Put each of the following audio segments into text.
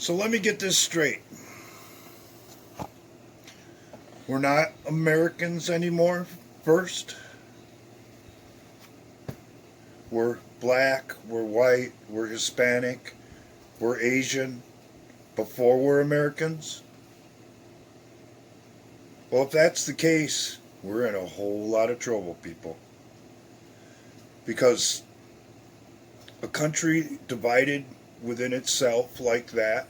So let me get this straight. We're not Americans anymore, first. We're black, we're white, we're Hispanic, we're Asian before we're Americans. Well, if that's the case, we're in a whole lot of trouble, people. Because a country divided within itself like that,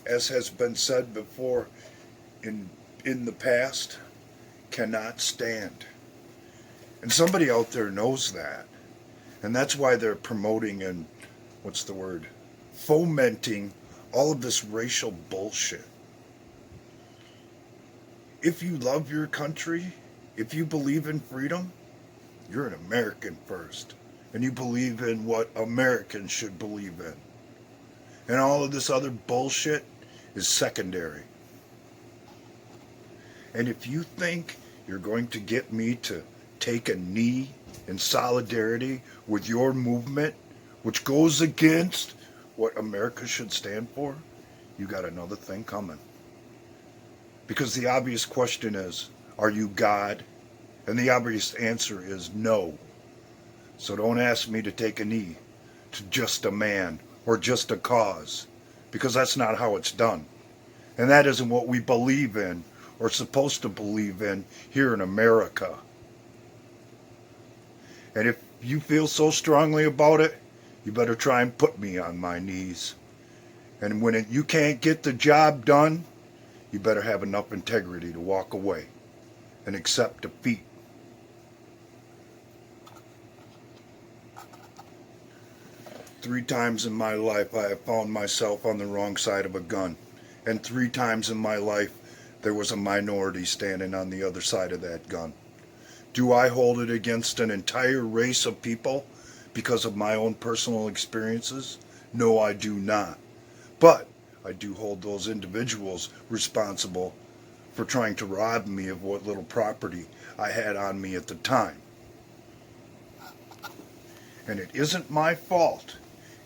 as has been said before in the past, cannot stand. And somebody out there knows that. And that's why they're promoting and, what's the word, fomenting all of this racial bullshit. If you love your country, if you believe in freedom, you're an American first. And you believe in what Americans should believe in. And all of this other bullshit is secondary. And if you think you're going to get me to take a knee in solidarity with your movement, which goes against what America should stand for, you got another thing coming. Because the obvious question is, are you God? And the obvious answer is no. So don't ask me to take a knee to just a man or just a cause, because that's not how it's done. And that isn't what we believe in or supposed to believe in here in America. And if you feel so strongly about it, you better try and put me on my knees. And when you can't get the job done, you better have enough integrity to walk away and accept defeat. Three times in my life I have found myself on the wrong side of a gun. And 3 times in my life there was a minority standing on the other side of that gun. Do I hold it against an entire race of people because of my own personal experiences? No, I do not. But I do hold those individuals responsible for trying to rob me of what little property I had on me at the time. And it isn't my fault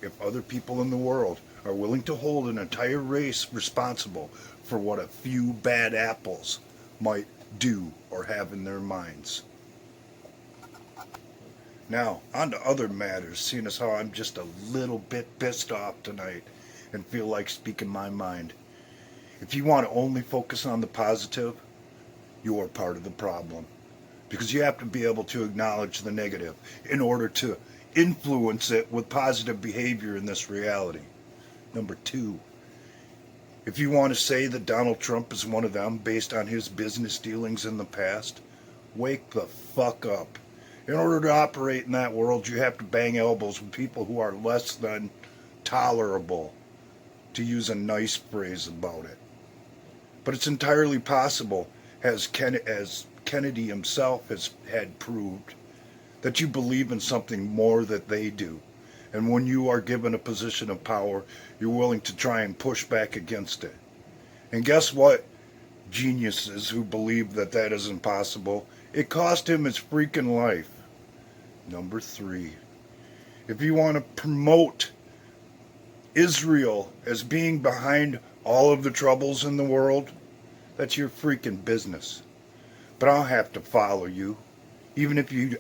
if other people in the world are willing to hold an entire race responsible for what a few bad apples might do or have in their minds. Now, on to other matters, seeing as how I'm just a little bit pissed off tonight and feel like speaking my mind. If you want to only focus on the positive, you are part of the problem. Because you have to be able to acknowledge the negative in order to influence it with positive behavior in this reality. Number 2, if you want to say that Donald Trump is one of them based on his business dealings in the past, wake the fuck up. In order to operate in that world, you have to bang elbows with people who are less than tolerable, to use a nice phrase about it. But it's entirely possible, as Kennedy himself has had proved, that you believe in something more than they do. And when you are given a position of power, you're willing to try and push back against it. And guess what? Geniuses who believe that that is impossible, it cost him his freaking life. Number 3, if you want to promote Israel as being behind all of the troubles in the world, that's your freaking business. But I'll have to follow you, even if you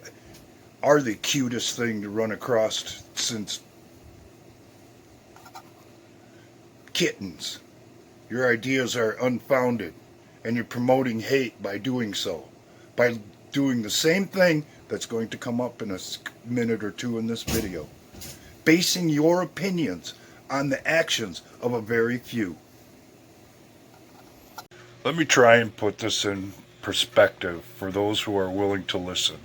are the cutest thing to run across since kittens. Your ideas are unfounded, and you're promoting hate by doing so. By doing the same thing that's going to come up in a minute or two in this video. Basing your opinions on the actions of a very few. Let me try and put this in perspective for those who are willing to listen.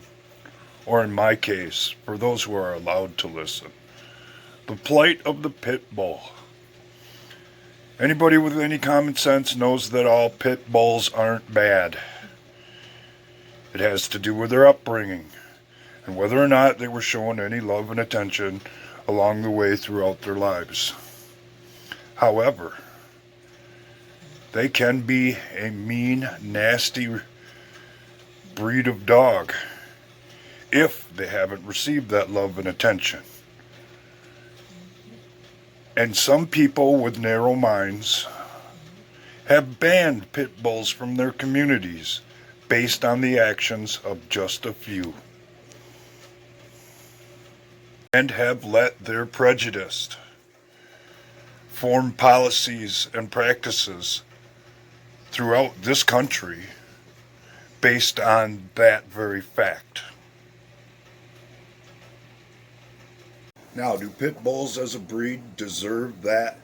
Or in my case, for those who are allowed to listen. The plight of the pit bull. Anybody with any common sense knows that all pit bulls aren't bad. It has to do with their upbringing, and whether or not they were shown any love and attention along the way throughout their lives. However, they can be a mean, nasty breed of dog if they haven't received that love and attention. And some people with narrow minds have banned pit bulls from their communities based on the actions of just a few, and have let their prejudice form policies and practices throughout this country based on that very fact. Now, do pit bulls as a breed deserve that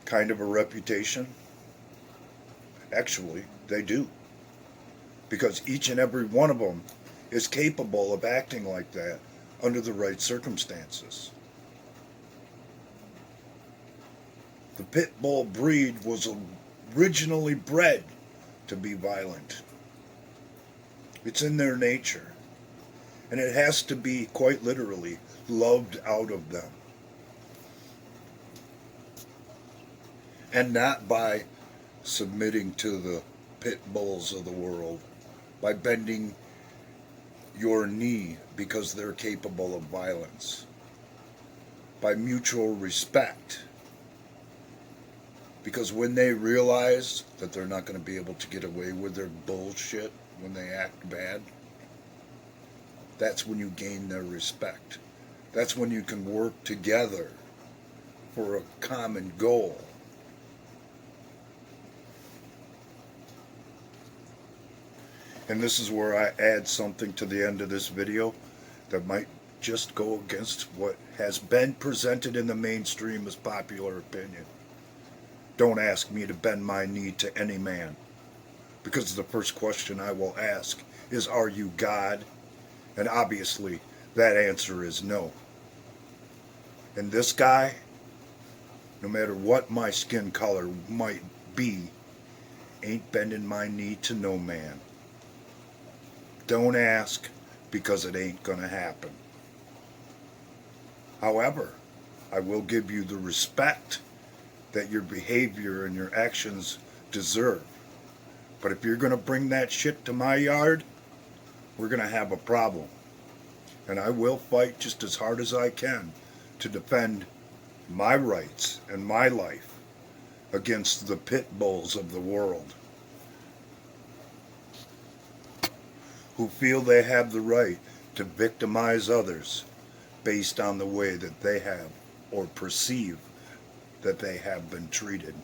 kind of a reputation? Actually, they do. Because each and every one of them is capable of acting like that under the right circumstances. The pit bull breed was originally bred to be violent. It's in their nature. And it has to be, quite literally, loved out of them. And not by submitting to the pit bulls of the world, by bending your knee because they're capable of violence, by mutual respect. Because when they realize that they're not going to be able to get away with their bullshit when they act bad, that's when you gain their respect. That's when you can work together for a common goal. And this is where I add something to the end of this video that might just go against what has been presented in the mainstream as popular opinion. Don't ask me to bend my knee to any man, because the first question I will ask is, are you God? And obviously that answer is no. And this guy, no matter what my skin color might be, ain't bending my knee to no man. Don't ask, because it ain't gonna happen. However, I will give you the respect that your behavior and your actions deserve. But if you're gonna bring that shit to my yard, we're gonna have a problem. And I will fight just as hard as I can to defend my rights and my life against the pit bulls of the world, who feel they have the right to victimize others based on the way that they have or perceive that they have been treated.